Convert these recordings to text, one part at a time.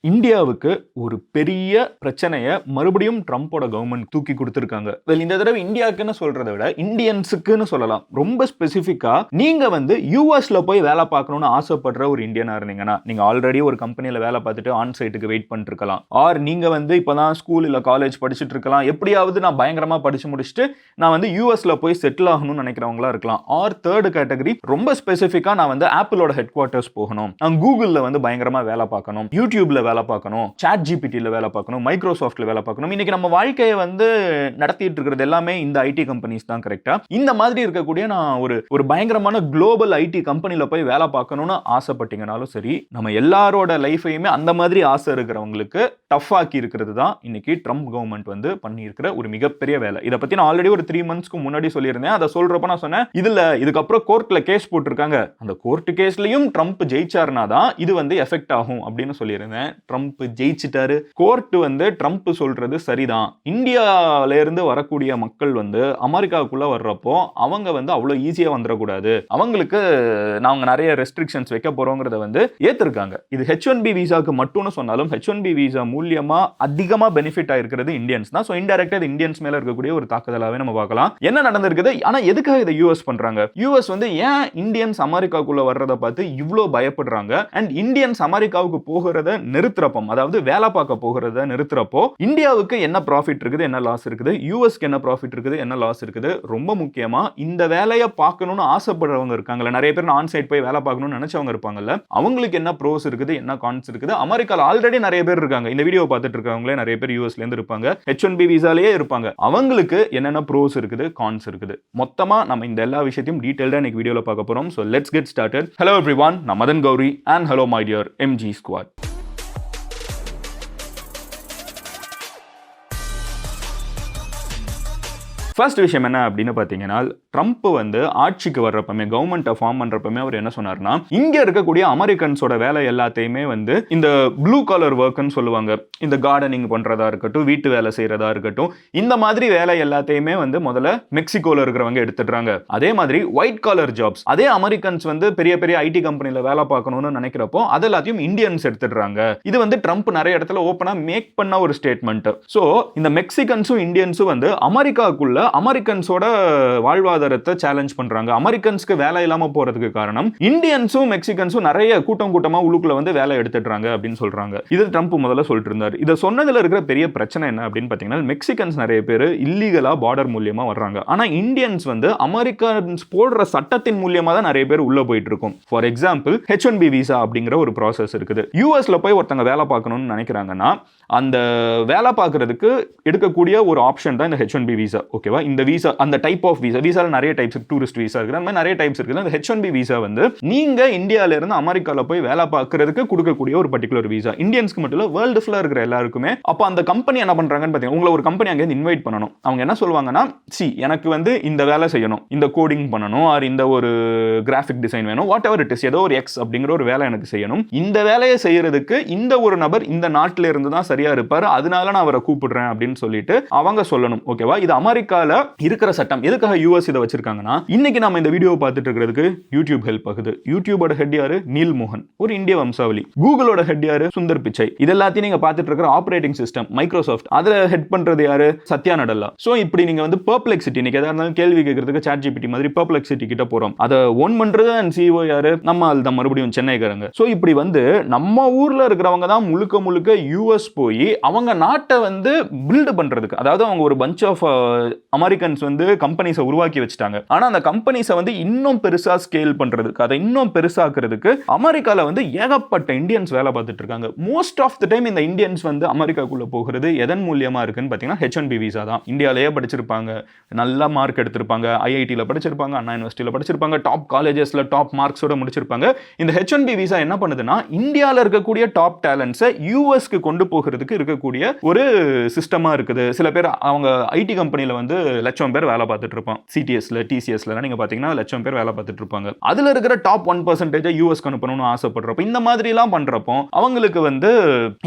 இந்தியாவுக்கு ஒரு பெரிய பிரச்சனையை மறுபடியும் ட்ரம்போட கவர்மெண்ட் தூக்கி கொடுத்துருக்காங்க. இந்த தடவை இந்தியாவுக்குன்னு சொல்றதை விட இந்தியன்ஸுக்குன்னு சொல்லலாம். ரொம்ப ஸ்பெசிஃபிக்கா நீங்க யூஎஸ்ல போய் வேலை பார்க்கணும்னு ஆசைப்படுற ஒரு இந்தியனா இருந்தீங்கன்னா, நீங்க ஆல்ரெடி ஒரு கம்பெனில வேலை பார்த்துட்டு ஆன் சைட்டுக்கு வெயிட் பண்ணிட்டு இருக்கலாம். ஆர் நீங்க இப்பதான் ஸ்கூல் இல்ல காலேஜ் படிச்சுட்டு இருக்கலாம். எப்படியாவது நான் பயங்கரமா படிச்சு முடிச்சுட்டு நான் யூஎஸ்ல போய் செட்டில் ஆகணும்னு நினைக்கிறவங்களா இருக்கலாம். ஆர் தேர்ட் கேட்டகரி ரொம்ப ஸ்பெசிஃபிக்கா நான் ஆப்பிளோட ஹெட் குவார்ட்டர்ஸ் போகணும், நான் கூகுள்ல பயங்கரமா வேலை பார்க்கணும், யூடியூப்ல வேலை பார்க்கணும், சாட் ஜிபிடில வேலை பார்க்கணும், மைக்ரோசாஃப்ட்ல வேலை பார்க்கணும். இன்னைக்கு நம்ம வாழ்க்கையை நடத்திட்டு இருக்கிறது எல்லாமே இந்த ஐடி கம்பெனிஸ் தான். கரெக்டா? இந்த மாதிரி இருக்கக்கூடிய நான் ஒரு பயங்கரமான குளோபல் ஐடி கம்பெனில போய் வேலை பார்க்கணும்னு ஆசைப்பட்டீங்கனாலும் சரி, நம்ம எல்லாரோட லைஃபையுமே அந்த மாதிரி ஆசை இருக்கிறவங்களுக்கு டஃப் ஆக்கி இருக்கிறது தான் இன்னைக்கு ட்ரம்ப் கவர்மெண்ட் பண்ணி இருக்கிற ஒரு மிகப்பெரிய வேலை. இதை பத்தி நான் ஆல்ரெடி ஒரு 3 months முன்னாடி சொல்லியிருந்தேன். அதை சொல்றப்ப நான் சொன்னேன், இதுக்கப்புறம் கோர்ட்ல கேஸ் போட்டிருக்காங்க, அந்த கோர்ட் கேஸ்லயும் ட்ரம்ப் ஜெயிச்சாருனா தான் இது எஃபெக்ட் ஆகும் அப்படின்னு சொல்லியிருந்தேன். ட்ரம்ப் ஜெயிச்சிட்டாரு. கோர்ட் ட்ரம்ப் சொல்றது சரிதான். இந்தியால இருந்து வரக்கூடிய மக்கள் அமெரிக்காவுக்குள்ள வர்றப்போ அவங்க அவ்வளவு ஈஸியா வந்துடக்கூடாது, அவங்களுக்கு நாங்க நிறைய ரெஸ்ட்ரிக்ஷன்ஸ் வைக்க போறோங்கிறத ஏத்திருக்காங்க. இது H1B விசாக்கு மட்டும்னு சொன்னாலும் H1B விசா மூலியமா அதிகமா பெனிஃபிட் ஆயிருக்கிறது இந்தியன்ஸ் தான். சோ இன்டைரக்டா இது இந்தியன்ஸ் மேல இருக்கக்கூடிய ஒரு தாக்குதலாவே நம்ம பார்க்கலாம். என்ன நடந்திருக்குது, ஆனா எதுக்காக இதை யூஎஸ் பண்றாங்க? யூஎஸ் ஏன் இந்தியன்ஸ் அமெரிக்காக்குள்ள வர்றதை பார்த்து இவ்வளவு பயப்படுறாங்க? அண்ட் இந்தியன்ஸ் அமெரிக்காவுக்கு போகிறத நிறுத்துறப்போ, அதாவது வேலை பார்க்க போகிறத நிறுத்துறப்போ இந்தியாவுக்கு என்ன ப்ராஃபிட் இருக்குது, என்ன லாஸ் இருக்குது, யூஎஸ்க்கு என்ன ப்ராஃபிட் இருக்குது, என்ன லாஸ் இருக்குது? ரொம்ப முக்கியமா இந்த வேலையை பார்க்கணும்னு ஆசைப்படுறவங்க இருக்காங்கல்ல, நிறைய பேர் ஆன் சைட் போய் வேலை பார்க்கணும்னு நினைச்சவங்க இருப்பாங்கல்ல, அவங்களுக்கு என்ன ப்ரோஸ் இருக்குது, என்ன கான்ஸ் இருக்குது? அமெரிக்கால ஆல்ரெடி நிறைய பேர் இருக்காங்க. இந்த வீடியோ பார்த்துட்டு இருக்கவங்களே நிறைய பேர் யூஎஸ்ல இருந்து இருப்பாங்க, H1B விசாலேயே இருப்பாங்க. அவங்களுக்கு என்னென்ன ப்ரோஸ் இருக்குது, கான்ஸ் இருக்குது? மொத்தமா நம்ம இந்த எல்லா விஷயத்தையும் டீடைல்டா இன்னைக்கு வீடியோல பார்க்க போறோம். So let's get started. Hello everyone, நான் Madan Gowri and hello my dear MG squad. First விஷயம் என்ன அப்படின்னு பார்த்தீங்கன்னா, ட்ரம்ப் ஆட்சிக்கு வர்றப்பமே, கவர்மெண்ட்டை ஃபார்ம் பண்றப்பமே அவர் என்ன சொன்னார்னா, இங்க இருக்கக்கூடிய அமெரிக்கன்ஸோட வேலை எல்லாத்தையுமே இந்த ப்ளூ காலர் ஒர்க்னு சொல்லுவாங்க, இந்த கார்டனிங் பண்றதா இருக்கட்டும், வீட்டு வேலை செய்யறதா இருக்கட்டும், இந்த மாதிரி வேலை எல்லாத்தையுமே முதல்ல மெக்சிகோல இருக்கிறவங்க எடுத்துடுறாங்க. அதே மாதிரி ஒயிட் காலர் ஜாப்ஸ், அதே அமெரிக்கன்ஸ் பெரிய பெரிய ஐடி கம்பெனில வேலை பார்க்கணும்னு நினைக்கிறப்போ அது எல்லாத்தையும் இந்தியன்ஸ் எடுத்துடுறாங்க. இது ட்ரம்ப் நிறைய இடத்துல ஓப்பனா மேக் பண்ண ஒரு ஸ்டேட்மெண்ட். சோ இந்த மெக்சிகன்ஸும் இந்தியன்ஸும் அமெரிக்காக்குள்ள அமெரிக்கன்ஸோட வாழ்வாதாரத்தை சேலஞ்ச் பண்றாங்க. அமெரிக்கன்ஸ்க்கு வேலை இல்லாம போறதுக்கு காரணம் இந்தியன்ஸும் மெக்சிகன்ஸும் நிறைய கூட்டமா உள்ளுக்குள்ள வேலை எடுத்துடுறாங்க அப்படின்னு சொல்றாங்க. இது ட்ரம்ப் முதல்ல சொல்லிட்டு இருந்தார். இதை சொன்னதுல இருக்கிற பெரிய பிரச்சனை என்ன அப்படின்னு பாத்தீங்கன்னா, மெக்சிகன்ஸ் நிறைய பேர் இல்லீகலா பார்டர் மூலியமா வர்றாங்க. ஆனா இந்தியன்ஸ் அமெரிக்கன்ஸ் போடுற சட்டத்தின் மூலியமா தான் நிறைய பேர் உள்ள போயிட்டு இருக்கும். ஃபார் எக்ஸாம்பிள் H1B விசா அப்படிங்கிற ஒரு ப்ராசஸ் இருக்குது. யூஎஸ்ல போய் ஒருத்தங்க வேலை பார்க்கணும்னு நினைக்கிறாங்கன்னா, அந்த வேலை பார்க்கறதுக்கு எடுக்கக்கூடிய ஒரு ஆப்ஷன் தான் இந்த H1B விசா. ஓகேவா? இந்த விசா, அந்த டைப் ஆஃப் விசா, விசால நிறைய டைப்ஸ், டூரிஸ்ட் விசா இருக்குது, அந்த மாதிரி நிறைய டைப்ஸ் இருக்குது. அந்த H1B விசா நீங்க இந்தியால இருந்து அமெரிக்கால போய் வேலை பார்க்கறதுக்கு கொடுக்கக்கூடிய ஒரு பர்టిక్యులர் விசா. இந்தியன்ஸ்க்கு மட்டும் இல்ல, வேர்ல்டு ஃபுல்லா இருக்கிற எல்லாருக்குமே. அப்ப அந்த கம்பெனி என்ன பண்றாங்கன்னு பாத்தீங்கன்னா, உங்களை ஒரு கம்பெனி அங்க இன்வைட் பண்ணணும். அவங்க என்ன சொல்லுவாங்கன்னா, எனக்கு இந்த வேலை செய்யணும், இந்த கோடிங் பண்ணணும், ஆர் இந்த ஒரு கிராஃபிக் டிசைன் வேணும், வாட் எவர் இட் இஸ், ஏதோ ஒரு எக்ஸ் அப்படிங்கிற ஒரு வேலை எனக்கு செய்யணும். இந்த வேலையை செய்யறதுக்கு இந்த ஒரு நபர் இந்த நாட்டில இருந்து தான் சரியா இருப்பாரு, அதனால நான் அவரை கூப்பிடுறேன் அப்படின்னு சொல்லிட்டு அவங்க சொல்லணும். ஓகேவா? இது அமெரிக்கால இருக்கிற சட்டம். எதுக்காக யூஎஸ் இதை வச்சிருக்காங்கன்னா, இன்னைக்கு நம்ம இந்த வீடியோ பார்த்துட்டு இருக்கிறதுக்கு யூடியூப் ஹெல்ப் ஆகுது. யூடியூபோட ஹெட் யாரு? நீல் மோகன், ஒரு இந்திய வம்சாவளி. கூகுளோட ஹெட் யாரு? சுந்தர் பிச்சை. இது எல்லாத்தையும் நீங்க பார்த்துட்டு இருக்கிற ஆபரேட்டிங் சிஸ்டம் மைக்ரோசாஃப்ட், அதுல ஹெட் பண்றது யாரு? சத்யா நடல்லா. சோ இப்படி நீங்க பெர்ப்ளெக்சிட்டி, இன்னைக்கு எதா இருந்தாலும் கேள்வி கேட்கறதுக்கு சாட் ஜிபிடி மாதிரி பெர்ப்ளெக்சிட்டி கிட்ட போறோம். அதை ஓன் பண்றது அண்ட் சிஓ யாரு? நம்ம அதுதான் மறுபடியும் சென்னைக்காரங்க. சோ இப்படி நம்ம ஊர்ல இருக்கிறவங்க தான் முழுக்க யூஎஸ் போய் அவங்க நாட்டை பில்ட் பண்றதுக்கு, அதாவது அவங்க ஒரு பஞ்ச் ஆஃப் அமெரிக்கன்ஸ் கம்பெனிஸை உருவாக்கி வச்சுட்டாங்க. ஆனா அந்த கம்பெனிஸை இன்னும் பெருசா ஸ்கேல் பண்றதுக்கு, அதை இன்னும் பெருசாக்குறதுக்கு அமெரிக்கால ஏகப்பட்ட இந்தியன்ஸ் வேலை பார்த்துட்டு இருக்காங்க. மோஸ்ட் ஆஃப் தி டைம் இந்த இந்தியன்ஸ் அமெரிக்காக்குள்ள போகிறது எதன் மூலியமா இருக்குன்னு பாத்தீங்கன்னா H1B விசா தான். இந்தியாலயே படிச்சிருப்பாங்க, நல்ல மார்க் எடுத்திருப்பாங்க, ஐஐடில படிச்சிருப்பாங்க, அண்ணா யூனிவர்சிட்டியில படிச்சிருப்பாங்க, டாப் காலேஜஸ்ல டாப் மார்க்ஸோட முடிச்சிருப்பாங்க. இந்த H1B விசா என்ன பண்ணுதுன்னா, இந்தியால இருக்கக்கூடிய டாப் டேலண்ட்ஸை யூஎஸ்க்கு கொண்டு போகிறதுக்கு இருக்கக்கூடிய ஒரு சிஸ்டமா இருக்குது. சில பேர் அவங்க ஐடி கம்பெனில லட்சம் பேர் வேலை பார்த்துட்டு இருப்பான். சிடிஎஸ்ல டிசிஎஸ்ல நீங்க பாத்தீங்கன்னா லட்சம் பேர் வேலை பார்த்துட்டு இருப்பாங்க. அதுல இருக்கிற டாப் 1% யூஎஸ்க்கு அனுப்பணும்னு ஆசைப்படுறப்ப இந்த மாதிரி எல்லாம் பண்றப்போ அவங்களுக்கு வந்து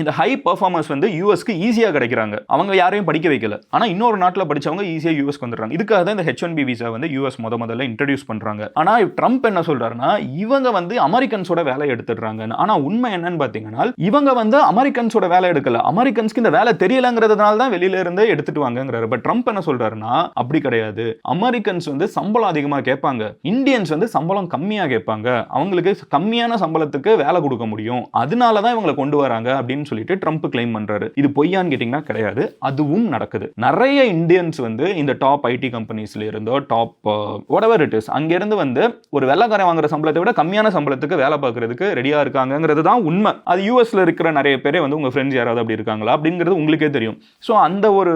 இந்த ஹை பெர்ஃபார்மன்ஸ் வந்து யூஎஸ்க்கு ஈஸியா கிடைக்கிறாங்க. அவங்க யாரையும் படிக்க வைக்கல, ஆனா இன்னொரு நாட்டில் படிச்சவங்க ஈஸியா யூஎஸ்க்கு வந்துடுறாங்க. இதுக்காக தான் இந்த H1B விசா வந்து யூஎஸ் முதல்ல இன்ட்ரடியூஸ் பண்றாங்க. ஆனா ட்ரம்ப் என்ன சொல்றாருன்னா இவங்க வந்து அமெரிக்கன்ஸோட வேலை எடுத்துடுறாங்க. ஆனா உண்மை என்னன்னு பாத்தீங்கன்னா இவங்க வந்து அமெரிக்கன்ஸோட வேலை எடுக்கல, அமெரிக்கன்ஸ்க்கு இந்த வேலை தெரியலங்கிறதுனால தான் வெளியில இருந்து எடுத்துட்டு வாங்கங்கிறாரு. பட் ட்ரம்ப் என்ன சொல்றாருன்னா அப்படி கிடையாது, அமெரிக்கன்ஸ் வந்து சம்பளம் அதிகமா கேட்பாங்க, இந்தியன்ஸ் வந்து சம்பளம் கம்மியா கேட்பாங்க, அவங்களுக்கு கம்மியான சம்பளத்துக்கு வேலை கொடுக்க முடியும், அதனால தான் இவங்களை கொண்டு வராங்க அப்படின்னு சொல்லிட்டு ட்ரம்ப் கிளைம் பண்றாரு. இது பொய்யான்னு கேட்டீங்கன்னா கிடையாது, அதுவும் நடக்குது. நிறைய இந்தியன்ஸ் வந்து இந்த டாப் ஐடி கம்பெனிஸ்ல இருந்தோ டாப் whatever it is அங்க இருந்து வந்து ஒரு வெள்ளைக்காரன் வாங்குற சம்பளத்தை விட கம்மியான சம்பளத்துக்கு வேலை பார்க்கறதுக்கு ரெடியா இருக்காங்கிறது தான் உண்மை. அது யூஎஸ்ல இருக்கிற நிறைய பேரே வந்து உங்க ஃப்ரெண்ட்ஸ் யாராவது அப்படி இருக்காங்களா அப்படிங்கிறது உங்களுக்கே தெரியும். ஸோ அந்த ஒரு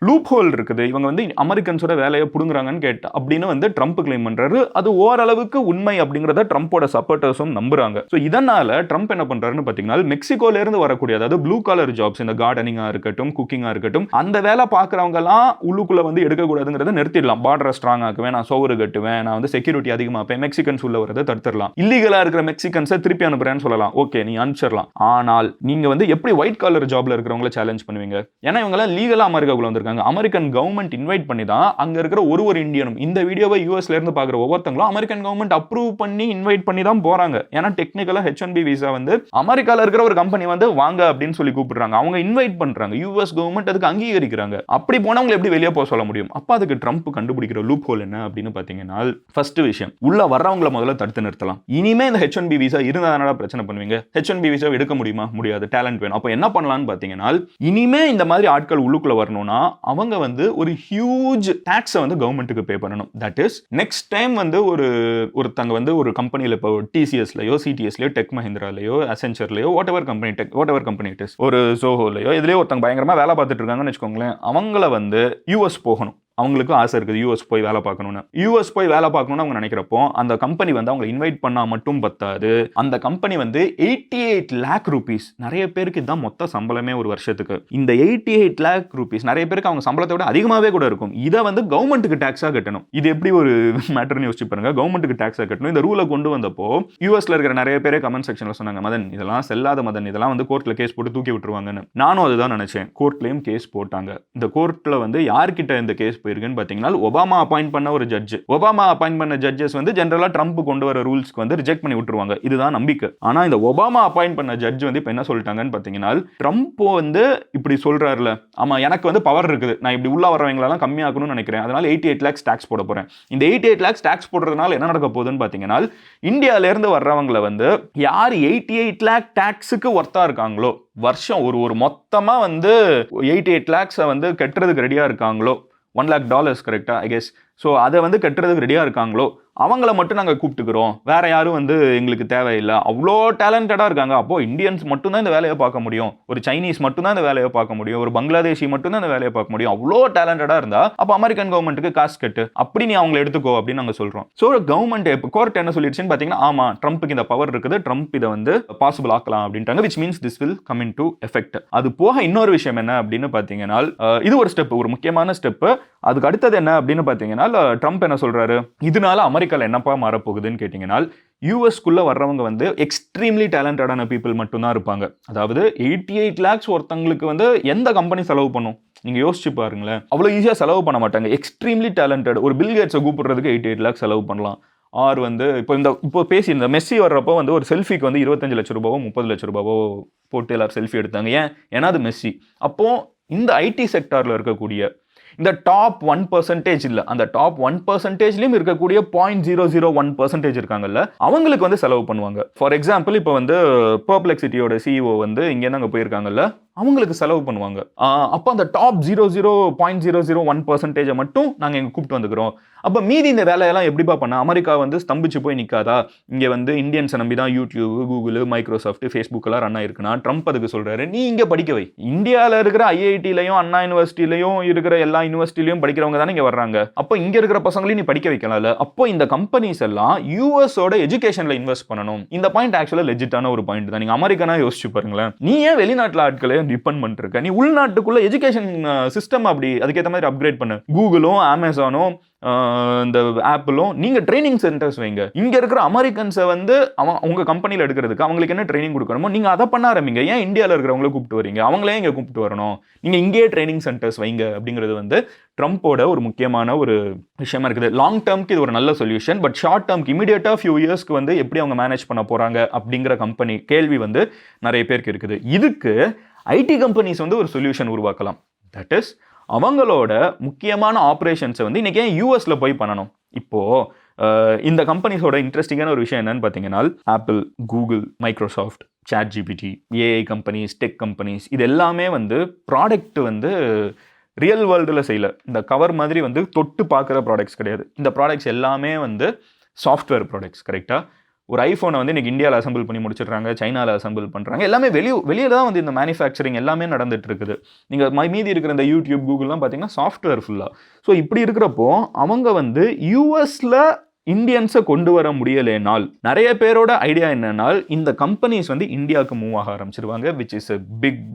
லூப் ஹோல் இருக்குது, இவங்க வந்து அமெரிக்கன்ஸோட வேலையை புடுங்குறாங்கன்னு கேட்டு அப்படின்னு வந்து ட்ரம்ப் கிளைம் பண்றாரு. அது ஓரளவுக்கு உண்மை அப்படிங்கிறத ட்ரம்போட சப்போர்ட்டர்ஸும் நம்புறாங்க. ஸோ இதனால ட்ரம்ப் என்ன பண்றாருன்னு பார்த்தீங்கன்னா மெக்சிகோல இருந்து வரக்கூடிய அதாவது ப்ளூ காலர் ஜாப்ஸ், இந்த கார்டனிங்கா இருக்கட்டும் குக்கிங்கா இருக்கட்டும், அந்த வேலை பார்க்குறவங்க எல்லாம் உள்ளுக்குள்ள வந்து எடுக்கக்கூடாதுங்கிறத நிறுத்திடலாம். பார்டரை ஸ்ட்ராங் ஆக்குவேன், நான் சோறு கட்டுவேன், நான் வந்து செக்யூரிட்டி அதிகமாப்பேன், மெக்சிகன்ஸ் உள்ள வரதை தடுத்துடலாம், இல்லீகலா இருக்கிற மெக்சிகன்ஸை திருப்பி அனுப்புறேன்னு சொல்லலாம், ஓகே நீ அனுப்பிச்சிடலாம். ஆனால் நீங்க வந்து எப்படி ஒயிட் காலர் ஜாப்ல இருக்கிறவங்கள சேலஞ்ச் பண்ணுவீங்க? ஏன்னா இவங்க எல்லாம் லீகலா அமெரிக்காக்குள்ள வந்திருக்காங்க. அமெரிக்கன் கவர்மெண்ட் இன்வைட் பண்ணி தான் அங்க இருக்கிற ஒரு இந்தியனும், இந்த வீடியோவை யூஎஸ்ல இருந்து பாக்குற ஒவ்வொருத்தங்களும் அமெரிக்கன் கவர்மெண்ட் அப்ரூவ் பண்ணி இன்வைட் பண்ணி தான் போறாங்க. ஏன்னா டெக்னிக்கலா H1B விசா வந்து அமெரிக்கால இருக்கிற ஒரு கம்பெனி வந்து வாங்க அப்படின்னு சொல்லி கூப்பிடுறாங்க, அவங்க இன்வைட் பண்றாங்க, யூஎஸ் கவர்மெண்ட் அதுக்கு அங்கீகரிக்கிறாங்க. அப்படி போனவங்க எப்படி வெளியே போக சொல்ல முடியும்? அப்ப அதுக்கு ட்ரம்ப் கண்டுபிடிக்கிற லூப் ஹோல் என்ன அப்படின்னு பாத்தீங்கன்னா ஃபர்ஸ்ட் விஷயம், உள்ள வர்றவங்களை முதல்ல தடுத்து நிறுத்தலாம். இனிமே இந்த H1B விசா இருந்தா பிரச்சனை பண்ணுவீங்க? H1B விசா எடுக்க முடியுமா? முடியாது, டேலண்ட் வேணும். அப்ப என்ன பண்ணலாம்னு பாத்தீங்கன்னா இனிமே இந்த மாதிரி ஆட்கள் உள்ளுக்குள்ள வரணும்னா அவங்க வந்து ஒரு ஹியூஜ் டாக்ஸை வந்து கவர்மெண்ட்டுக்கு பே பண்ணணும். தட் இஸ் நெக்ஸ்ட் டைம் வந்து ஒருத்தங்க வந்து ஒரு கம்பெனியில் இப்போ டிசிஎஸ்லயோ சிடிஎஸ்லயோ டெக் மஹிந்திராலயோ அசென்ச்சர்லயோ whatever company it is, ஒரு சோஹோலையோ இதுலயோ ஒருத்தங்க பயங்கரமா வேலை பார்த்துட்டு இருக்காங்கன்னு வச்சுக்கோங்களேன், அவங்கள வந்து யூஎஸ் போகணும். அவங்களுக்கு ஆசை இருக்குது யூஎஸ் போய் வேலை பார்க்கணும்னு. யூஎஸ் போய் வேலை பார்க்கணும்னு அவங்க நினைக்கிறப்போ அந்த கம்பெனி வந்து அவங்க இன்வைட் பண்ணா மட்டும் பத்தாது, அந்த கம்பெனி வந்து 88 lakh rupees, நிறைய பேருக்கு இதுதான் மொத்த சம்பளமே ஒரு வருஷத்துக்கு. இந்த 88 lakh rupees நிறைய பேருக்கு அவங்க சம்பளத்தை விட அதிகமாகவே கூட இருக்கும். இதை வந்து கவர்மெண்ட்டுக்கு டாக்ஸாக கட்டணும். இது எப்படி ஒரு மேட்டர்னு யோசிச்சு பாருங்க, கவர்மெண்ட்டுக்கு டாக்ஸாக கட்டணும். இந்த ரூலை கொண்டு வந்தப்போ யூஎஸ்ல இருக்கிற நிறைய பேரே கமெண்ட் செக்ஷன்ல சொன்னாங்க, மதன் இதெல்லாம் செல்லாத மதன், இதெல்லாம் வந்து கோர்ட்ல கேஸ் போட்டு தூக்கி விட்டுருவாங்கன்னு. நானும் அதுதான் நினைச்சேன். கோர்ட்லயும் கேஸ் போட்டாங்க. இந்த கோர்ட்ல வந்து யார்கிட்ட இந்த கேஸ் போயிருக்குன்னு பாத்தீங்கன்னா ஒபாமா அப்பாயிண்ட் பண்ண ஒரு ஜட்ஜ். ஒபாமா அப்பாயிண்ட் பண்ண ஜட்ஜஸ் வந்து ஜெனரலா ட்ரம்ப் கொண்டு வர ரூல்ஸ்க்கு வந்து ரிஜெக்ட் பண்ணி விட்டுருவாங்க, இதுதான் நம்பிக்கை. ஆனா இந்த ஒபாமா அப்பாயிண்ட் பண்ண ஜட்ஜ் வந்து இப்ப என்ன சொல்லிட்டாங்கன்னு பாத்தீங்கன்னா ட்ரம்ப் வந்து இப்படி சொல்றாருல, ஆமா எனக்கு வந்து பவர் இருக்குது, நான் இப்படி உள்ள வரவங்களெல்லாம் கம்மியாக்கணும்னு நினைக்கிறேன், அதனால 88 lakhs டாக்ஸ் போட போறேன். இந்த 88 lakhs டாக்ஸ் போடுறதுனால என்ன நடக்க போகுதுன்னு பாத்தீங்கன்னா இந்தியால இருந்து வர்றவங்களை வந்து யார் 88 lakh டாக்ஸுக்கு ஒர்த்தா இருக்காங்களோ, வருஷம் ஒரு மொத்தமா வந்து 88 lakhs வந்து கட்டுறதுக்கு ரெடியா இருக்காங்களோ, $1 lakh கரெக்டா ஐ கெஸ், ஸோ அதை வந்து கட்டுறதுக்கு ரெடியா இருக்காங்களோ அவங்கள மட்டும் நாங்கள் கூப்பிட்டுக்கிறோம், வேற யாரும் வந்து எங்களுக்கு தேவையில்லை. அவ்வளோ டேலண்டடாக இருக்காங்க. அப்போ இந்தியன்ஸ் மட்டும்தான் இந்த வேலையை பார்க்க முடியும், ஒரு சைனீஸ் மட்டும்தான் இந்த வேலையை பார்க்க முடியும், ஒரு பங்களாதேஷி மட்டும்தான் இந்த வேலையை பார்க்க முடியும். அவ்வளோ டேலண்டடாக இருந்தா அப்போ அமெரிக்கன் கவர்மெண்ட்டுக்கு காசு கட்டு, அப்படி நீ அவங்களை எடுத்துக்கோ அப்படின்னு நாங்கள் சொல்றோம். ஸோ கவர்மெண்ட் இப்போ கோர்ட் என்ன சொல்லிடுச்சுன்னு பார்த்தீங்கன்னா, ஆமா ட்ரம்ப்புக்கு இந்த பவர் இருக்குது, ட்ரம்ப் இதை வந்து பாசிபிள் ஆக்கலாம் அப்படின்ட்டாங்க, which means this will come in to effect. அது போக இன்னொரு விஷயம் என்ன அப்படின்னு பார்த்தீங்கன்னா, இது ஒரு ஸ்டெப், ஒரு முக்கியமான ஸ்டெப். அதுக்கு அடுத்தது என்ன அப்படின்னு பார்த்தீங்கன்னா, ட்ரம்ப் என்ன சொல்றாரு, இதனால அமெரிக்கால என்னப்பா மாறப்போகுதுன்னு கேட்டீங்கன்னா, யூஎஸ்குள்ள வர்றவங்க வந்து எக்ஸ்ட்ரீம்லி டேலண்டடான பீப்புள் மட்டும்தான் இருப்பாங்க. அதாவது 88 lakhs ஒருத்தங்களுக்கு வந்து எந்த கம்பெனி செலவு பண்ணும் நீங்க யோசிச்சு பாருங்களேன், அவ்வளவு ஈஸியா செலவு பண்ண மாட்டாங்க. எக்ஸ்ட்ரீம்லி டேலண்டட் ஒரு பில் கேட்ஸை கூப்பிடுறதுக்கு 88 lakhs செலவு பண்ணலாம். ஆர் வந்து இப்போ பேசி இந்த மெஸ்ஸி வர்றப்போ வந்து ஒரு செல்ஃபிக்கு வந்து 25 லட்சம் ரூபாவோ 30 லட்சம் ரூபாவோ போட்டு எல்லாரும் செல்ஃபி எடுத்தாங்க. ஏன்னா அது மெஸ்ஸி. அப்போ இந்த ஐடி செக்டார்ல இருக்கக்கூடிய இந்த டாப் 1% இல்ல, அந்த டாப் 1%லயும் இருக்கக்கூடிய 0.001% இருக்காங்கல்ல, அவங்களுக்கு வந்து செலவு பண்ணுவாங்க. ஃபார் எக்ஸாம்பிள் இப்போ வந்து பெர்ப்ளெக்சிட்டியோட சிஇஓ வந்து இங்க நாங்க போயிருக்காங்கல்ல, அவங்களுக்கு செலவு பண்ணுவாங்க. அப்போ அந்த டாப் 0.001% மட்டும் நாங்கள் இங்கே கூப்பிட்டு வந்துக்கிறோம். அப்போ மீதி இந்த வேலையெல்லாம் எப்படிப்பா பண்ண, அமெரிக்கா வந்து ஸ்தம்பிச்சு போய் நிற்காதா? இங்கே வந்து இந்தியன்ஸை நம்பி தான் யூடியூப், கூகுள், மைக்ரோசாஃப்ட், ஃபேஸ்புக் எல்லாம் ரன் ஆயிருக்குன்னா ட்ரம்ப் அதுக்கு சொல்றாரு, நீ இங்கே படிக்க வை. இந்தியாவில் இருக்கிற ஐஐடிலையும் அண்ணா யூனிவர்சிட்டிலையும் இருக்கிற எல்லா யூனிவர்சிட்டிலையும் படிக்கிறவங்க தானே இங்கே வர்றாங்க. அப்போ இங்கே இருக்கிற பசங்களையும் நீ படிக்க வைக்கலாம்ல. அப்போ இந்த கம்பெனிஸ் எல்லாம் யூஎஸோட எஜுகேஷனில் இன்வெஸ்ட் பண்ணணும். இந்த பாயிண்ட் ஆக்சுவலாக லெஜிட்டான ஒரு பாயிண்ட் தான். நீங்கள் அமெரிக்கனா யோசிச்சு பாருங்களேன், நீ ஏன் வெளிநாட்டில் ஆட்களே எல்லாத்தையும் டிபெண்ட் பண்ணிருக்க. நீ உள்நாட்டுக்குள்ள எஜுகேஷன் சிஸ்டம் அப்படி அதுக்கேற்ற மாதிரி அப்கிரேட் பண்ணு. கூகுளும் அமேசானும் இந்த ஆப்பிளும் நீங்க ட்ரைனிங் சென்டர்ஸ் வைங்க. இங்க இருக்கிற அமெரிக்கன்ஸை வந்து உங்க கம்பெனியில் எடுக்கிறதுக்கு அவங்களுக்கு என்ன ட்ரைனிங் கொடுக்கணுமோ நீங்க அதை பண்ண ஆரம்பிங்க. ஏன் இந்தியாவில் இருக்கிறவங்கள கூப்பிட்டு வரீங்க? அவங்களே இங்க கூப்பிட்டு வரணும். நீங்க இங்கேயே ட்ரைனிங் சென்டர்ஸ் வைங்க அப்படிங்கிறது வந்து ட்ரம்போட ஒரு முக்கியமான ஒரு விஷயமா இருக்குது. லாங் டேர்ம்க்கு இது ஒரு நல்ல சொல்யூஷன். பட் ஷார்ட் டேர்ம்க்கு இமீடியட்டா ஃபியூ இயர்ஸ்க்கு வந்து எப்படி அவங்க மேனேஜ் பண்ண போறாங்க அப்படிங்கிற கம்பெனி கேள்வி வந்து நிறைய பேருக்கு இருக்குது. இதுக்கு ஐடி கம்பெனிஸ் வந்து ஒரு சொல்யூஷன் உருவாக்கலாம். தட் இஸ் அவங்களோட முக்கியமான ஆப்ரேஷன்ஸை வந்து இன்னைக்கு ஏன் யூஎஸ்ல போய் பண்ணணும்? இப்போ இந்த கம்பெனிஸோட இன்ட்ரெஸ்டிங்கான ஒரு விஷயம் என்னன்னு பார்த்தீங்கன்னா, apple, Google, Microsoft, ChatGPT, AI companies, tech companies, இது எல்லாமே வந்து ப்ராடக்ட் வந்து ரியல் வேர்ல்டில் செய்யல. இந்த கவர் மாதிரி வந்து தொட்டு பார்க்குற ப்ராடக்ட்ஸ் கிடையாது. இந்த ப்ராடக்ட்ஸ் எல்லாமே வந்து சாஃப்ட்வேர் ப்ராடக்ட்ஸ். கரெக்டாக ஒரு ஐஃபோனை வந்து இன்றைக்கி இந்தியாவில் அசம்பிள் பண்ணி முடிச்சிடுறாங்க, சைனாவில் அசம்பிள் பண்ணுறாங்க. எல்லாமே வெளியில் தான் வந்து இந்த மேனுஃபேக்சரிங் எல்லாமே நடந்துட்டு இருக்குது. நீங்கள் மீதி இருக்கிற இந்த யூடியூப், கூகுள்லாம் பார்த்தீங்கன்னா சாஃப்ட்வேர் ஃபுல்லாக. ஸோ இப்படி இருக்கிறப்போ அவங்க வந்து யூஎஸில் இந்தியன்ஸை கொண்டு வர முடியலைனால் நிறைய பேரோட ஐடியா என்னன்னால் இந்த கம்பெனிஸ் வந்து இந்தியாவுக்கு மூவ் ஆக ஆரம்பிச்சிருவாங்க. Which is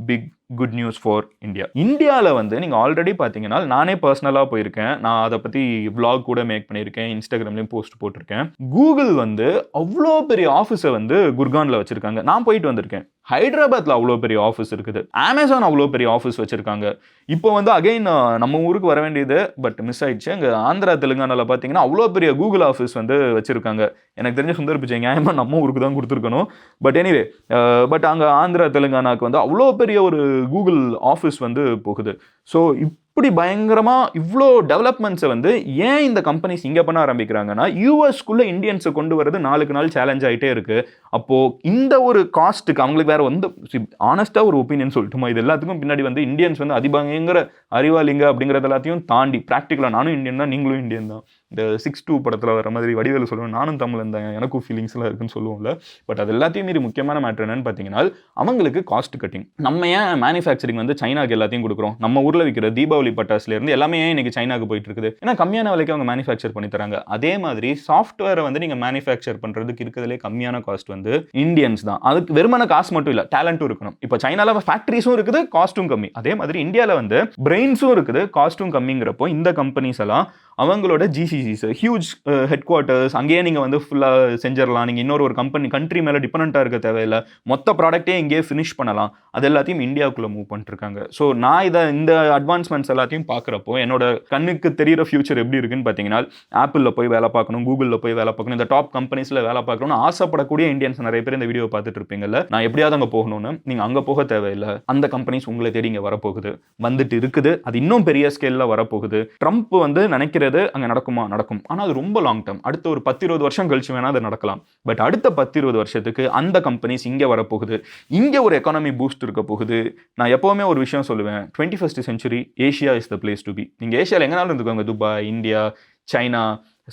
big good news for India. இந்தியாவில் வந்து நீங்கள் ஆல்ரெடி பார்த்தீங்கன்னா, நானே பர்சனலாக போயிருக்கேன், நான் அதை பற்றி விளாக் கூட மேக் பண்ணியிருக்கேன், இன்ஸ்டாகிராம்லேயும் போஸ்ட் போட்டிருக்கேன். கூகுள் வந்து அவ்வளோ பெரிய ஆஃபீஸை வந்து குர்கானில் வச்சுருக்காங்க. நான் போயிட்டு வந்திருக்கேன். ஹைதராபாத்தில் அவ்வளோ பெரிய ஆஃபீஸ் இருக்குது. அமேசான் அவ்வளோ பெரிய ஆஃபீஸ் வச்சுருக்காங்க. இப்போ வந்து அகைன் நம்ம ஊருக்கு வர வேண்டியது பட் மிஸ் ஆயிடுச்சு. அங்கே ஆந்திரா, தெலுங்கானாவில் பார்த்தீங்கன்னா அவ்வளோ பெரிய கூகுள் ஆஃபீஸ் வந்து வச்சுருக்காங்க. எனக்கு தெரிஞ்ச சுந்தர் பிச்சை நியாயமாக நம்ம ஊருக்கு தான் கொடுத்துருக்கணும். பட் எனிவே பட் அங்கே ஆந்திரா, தெலுங்கானாவுக்கு வந்து அவ்வளோ பெரிய ஒரு கூகுள் ஆஃபீஸ் வந்து போகுது. ஸோ இப்படி பயங்கரமாக இவ்வளோ டெவலப்மெண்ட்ஸை வந்து ஏன் இந்த கம்பெனிஸ் இங்கே பண்ண ஆரம்பிக்கிறாங்கன்னா, யூஎஸ்குள்ளே இந்தியன்ஸை கொண்டு வரது நாளுக்கு நாள் சேலஞ்ச் ஆகிட்டே இருக்குது. அப்போது இந்த ஒரு காஸ்ட்டுக்கு அவங்களுக்கு வேறு வந்து ஆனஸ்ட்டாக ஒரு ஒப்பீனியன் சொல்லட்டுமா, இது எல்லாத்துக்கும் பின்னாடி வந்து இந்தியன்ஸ் வந்து அதிபயங்கர அறிவாளிங்க அப்படிங்கிறது எல்லாத்தையும் தாண்டி ப்ராக்டிக்கலாக நானும் இந்தியன் தான், நீங்களும் இந்தியன் தான். இந்த 6-2 படத்தில் வர மாதிரி வடிவேலு சொல்லுவேன், நானும் தமிழன் தான், எனக்கும் ஃபீலிங்ஸ்லாம் இருக்குன்னு சொல்லுவோம்ல. பட் அது எல்லாத்தையும் மீறி முக்கியமான மேட்ரு என்னன்னு பார்த்தீங்கன்னா, அவங்களுக்கு காஸ்ட் கட்டிங். நம்ம ஏன் மேனுஃபேக்சரிங் வந்து சைனாக்கு எல்லாத்தையும் கொடுக்குறோம்? நம்ம ஊரில் விற்கிற தீபாவளி பட்டாசுலேருந்து எல்லாமே ஏன் இன்னைக்கு சைனாக்கு போயிட்டு இருக்குது? ஏன்னா கம்மியான விலைக்கு அவங்க மேனுஃபேக்சர் பண்ணி தராங்க. அதே மாதிரி சாஃப்ட்வேரை வந்து நீங்கள் மேனுஃபேக்சர் பண்ணுறதுக்கு இருக்கிறதுலே கம்மியான காஸ்ட் வந்து இந்தியன்ஸ் தான். அதுக்கு வெறுமான காசு மட்டும் இல்லை, டேலண்ட்டும் இருக்கணும். இப்போ சைனாவில் ஃபேக்ட்ரிஸும் இருக்குது, காஸ்ட்டும் கம்மி. அதே மாதிரி இந்தியாவில் வந்து பிரெயின்ஸும் இருக்குது, காஸ்ட்டும் கம்மிங்கிறப்போ இந்த கம்பெனிஸ் எல்லாம் அவங்களோட ஜிசிசிஸ், ஹியூஜ் ஹெட் குவார்ட்டர்ஸ், அங்கேயே நீங்கள் வந்து ஃபுல்லாக செஞ்சிடலாம். நீங்கள் இன்னொரு ஒரு கண்ட்ரி மேலே டிபெண்ட்டாக இருக்க தேவையில்லை. மொத்த ப்ராடக்ட்டே இங்கேயே ஃபினிஷ் பண்ணலாம். அது எல்லாத்தையும் இந்தியாவுக்குள்ளே மூவ் பண்ணிட்டுருக்காங்க. ஸோ நான் இந்த அட்வான்ஸ்மெண்ட்ஸ் எல்லாத்தையும் பார்க்குறப்போ என்னோட கண்ணுக்கு தெரிகிற ஃபியூச்சர் எப்படி இருக்குன்னு பார்த்தீங்கன்னா, ஆப்பிளில் போய் வேலை பார்க்கணும், கூகுளில் போய் வேலை பார்க்கணும், இந்த டாப் கம்பெனிஸில் வேலை பார்க்கணும்னு ஆசைப்படக்கூடிய இந்தியன்ஸ் நிறைய பேர் இந்த வீடியோ பார்த்துட்டு இருப்பீங்கல்ல. நான் எப்படியாவது அங்கே போகணும்னு, நீங்கள் அங்கே போக தேவையில்லை. அந்த கம்பெனிஸ் உங்களை தேடி இங்கே வரப்போகுது, வந்துட்டு இருக்குது. அது இன்னும் பெரிய ஸ்கேலில் வரப்போகுது. ட்ரம்ப் வந்து நினைக்கிறது அங்கே நடக்குமா? நடக்கும். ஆனால் அது ரொம்ப லாங் டேர்ம். அடுத்த ஒரு 10-20 வருஷம் கழிச்சு வேணா அது நடக்கலாம். பட் அடுத்த 10-20 வருஷத்துக்கு அந்த கம்பெனிஸ் இங்கே வரப்போகுது. இங்கே ஒரு எக்கானமி பூஸ்ட் இருக்க போகுது. நான் எப்போவுமே ஒரு விஷயம் சொல்லுவேன், 21st century Asia is the place to be. நீங்கள் ஏஷியாவில் எங்கனாலும் இருந்துக்கோங்க, Dubai, India, China,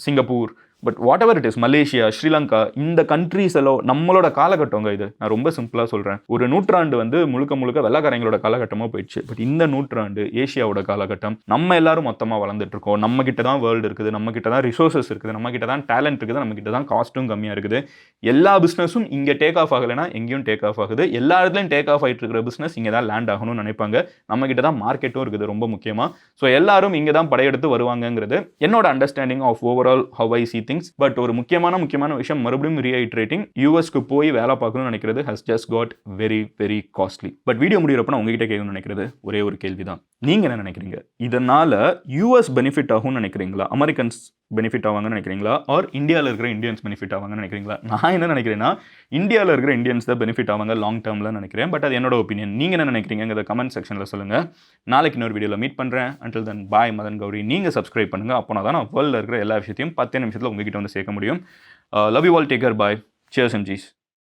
Singapore, but whatever it is, Malaysia, Sri Lanka, இந்த கண்ட்ரீஸ் எல்லாம் நம்மளோட காலகட்டங்க இது. நான் ரொம்ப சிம்பிளாக சொல்கிறேன். ஒரு நூற்றாண்டு வந்து முழுக்க வெள்ளைக்காரங்களோட காலகட்டமாக போயிடுச்சு. பட் இந்த நூற்றாண்டு ஏஷியாவோட காலகட்டம். நம்ம எல்லாரும் மொத்தமாக வளர்ந்துட்டு இருக்கோம். நம்ம கிட்ட தான் வேர்ல்டு இருக்குது, நம்ம கிட்ட தான் ரிசோர்ஸஸ் இருக்குது, நம்ம கிட்ட தான் டேலண்ட் இருக்குது, நம்ம கிட்ட தான் காஸ்ட்டும் கம்மியாக இருக்குது. எல்லா பிஸ்னஸும் இங்கே டேக் ஆஃப் ஆகலைன்னா எங்கேயும் டேக் ஆஃப் ஆகுது. எல்லா இடத்துலையும் டேக் ஆஃப் ஆகிட்டு இருக்கிற பிஸ்னஸ் இங்கே தான் லேண்ட் ஆகணும்னு நினைப்பாங்க. நம்ம கிட்ட தான் மார்க்கெட்டும் இருக்குது ரொம்ப முக்கியமாக. ஸோ எல்லாரும் இங்கே தான் படையெடுத்து வருவாங்கங்கிறது என்னோட understanding of overall how I see things. But ஒரு முக்கியமான விஷயம் மறுபடியும் ரீஐட்ரேட்டிங், யூஎஸ்க்கு போய் வேலை பார்க்கணும்னு நினைக்கிறது has just got very costly. But video முடிகிறப்ப நான் உங்ககிட்ட கேட்கணும்னு நினைக்கிறது ஒரே ஒரு கேள்வி தான். நீங்கள் என்ன நினைக்கிறீங்க? இதனால் யூஎஸ் பெனிஃபிட் ஆகும்னு நினைக்கிறீங்களா? அமெரிக்கன்ஸ் பெனிஃபிட் ஆவாங்கன்னு நினைக்கிறீங்களா? ஆர் இந்தியாவில் இருக்கிற இந்தியன்ஸ் பெனிஃபிட் ஆவாங்கன்னு நினைக்கிறீங்களா? நான் என்ன நினைக்கிறேன்னா, இந்தியாவில் இருக்கிற இந்தியன்ஸ் தான் பெனிஃபிட் ஆவாங்க லாங் டேர்மில் நினைக்கிறேன். பட் அது என்னோட ஒப்பீனியன். நீங்கள் என்ன நினைக்கிறீங்க? கமெண்ட் செக்ஷனில் சொல்லுங்கள். நாளைக்கு இன்னொரு வீடியோவில் மீட் பண்ணுறேன். until then bye, Madan Gowri. நீங்கள் சப்ஸ்கிரைப் பண்ணுங்கள். அப்போனா தான் நான் வேர்ல்டில் இருக்கிற எல்லா விஷயத்தையும் 10 நிமிஷத்தில் உங்ககிட்ட வந்து சேர்க்க முடியும். Love you all, take care, bye, cheers MGs.